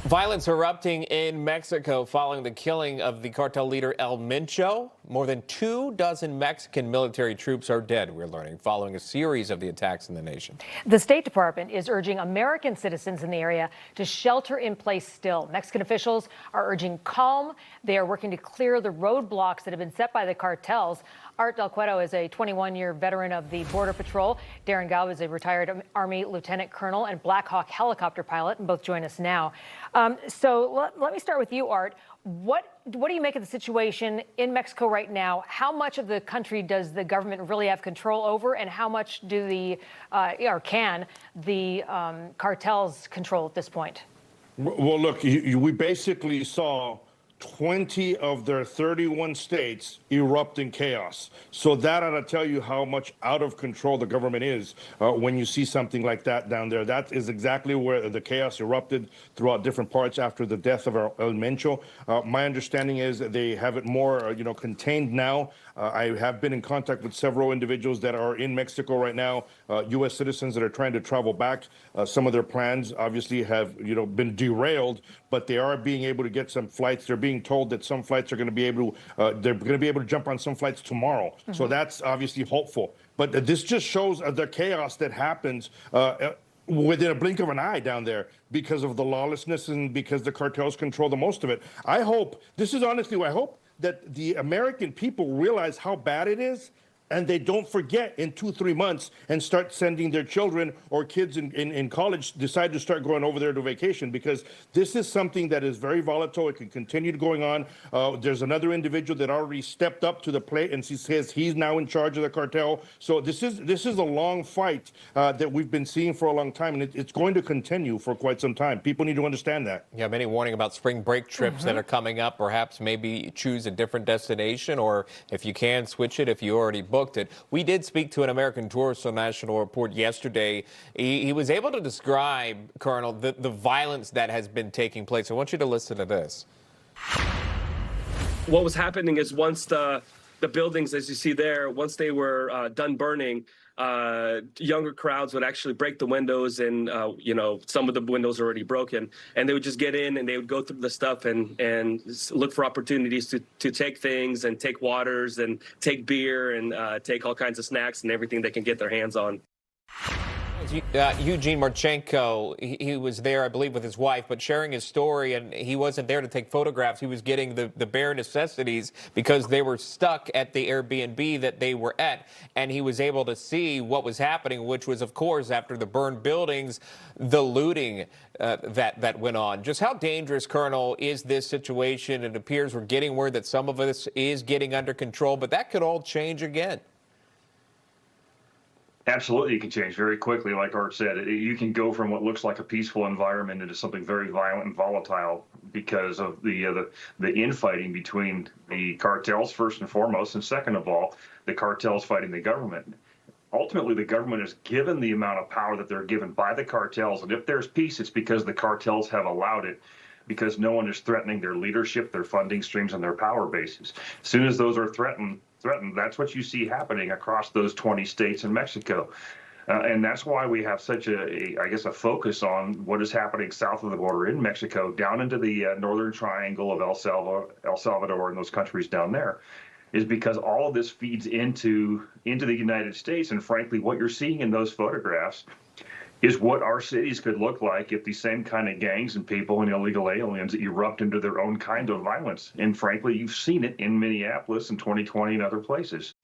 Violence erupting in Mexico following the killing of the cartel leader El Mencho. More than 24 Mexican military troops are dead, we're learning, following a series of the attacks in the nation. The State Department is urging American citizens in the area to shelter in place still. Mexican officials are urging calm. They are working to clear the roadblocks that have been set by the cartels. Art Del Cueto is a 21-year veteran of the Border Patrol. Darin Gaub is a retired Army lieutenant colonel and Black Hawk helicopter pilot, and both join us now. So let me start with you, Art. What do you make of the situation in Mexico right now? How much of the country does the government really have control over, and how much do can the cartels control at this point? Well, look, we basically saw 20 of their 31 states erupt in chaos. So that ought to tell you how much out of control the government is when you see something like that down there. That is exactly where the chaos erupted throughout different parts after the death of El Mencho. My understanding is that they have it more, contained now. I have been in contact with several individuals that are in Mexico right now, U.S. citizens that are trying to travel back. Some of their plans obviously have, been derailed, but they are being able to get some flights. They're being told that some flights are going to be able to, jump on some flights tomorrow. Mm-hmm. So that's obviously hopeful. But this just shows the chaos that happens within a blink of an eye down there because of the lawlessness and because the cartels control the most of it. I hope that the American people realize how bad it is, and they don't forget in 2-3 months and start sending their children or kids in college decide to start going over there to vacation, because this is something that is very volatile. It can continue going on. There's another individual that already stepped up to the plate and he says he's now in charge of the cartel. So this is a long fight that we've been seeing for a long time, and it's going to continue for quite some time. People need to understand that. Yeah, many warning about spring break trips that are coming up. Perhaps maybe choose a different destination, or if you can, switch it if you already booked it. We did speak to an American tourist on National Report yesterday. He was able to describe, Colonel, the violence that has been taking place. I want you to listen to this. What was happening is once the buildings, as you see there, once they were done burning, younger crowds would actually break the windows, and some of the windows are already broken, and they would just get in and they would go through the stuff and look for opportunities to take things and take waters and take beer and take all kinds of snacks and everything they can get their hands on. Eugene Marchenko, he was there, I believe, with his wife, but sharing his story, and he wasn't there to take photographs. He was getting the bare necessities because they were stuck at the Airbnb that they were at, and he was able to see what was happening, which was, of course, after the burned buildings, the looting that went on. Just how dangerous, Colonel, is this situation? It appears we're getting word that some of this is getting under control, but that could all change again. Absolutely, it can change very quickly. Like Art said, you can go from what looks like a peaceful environment into something very violent and volatile because of the infighting between the cartels, first and foremost, and second of all, the cartels fighting the government. Ultimately, the government is given the amount of power that they're given by the cartels, and if there's peace, it's because the cartels have allowed it, because no one is threatening their leadership, their funding streams, and their power bases. As soon as those are threatened, that's what you see happening across those 20 states in Mexico. And that's why we have such a focus on what is happening south of the border in Mexico, down into the northern triangle of El Salvador and those countries down there, is because all of this feeds into the United States. And frankly, what you're seeing in those photographs is what our cities could look like if these same kind of gangs and people and illegal aliens erupt into their own kind of violence. And frankly, you've seen it in Minneapolis in 2020 and other places.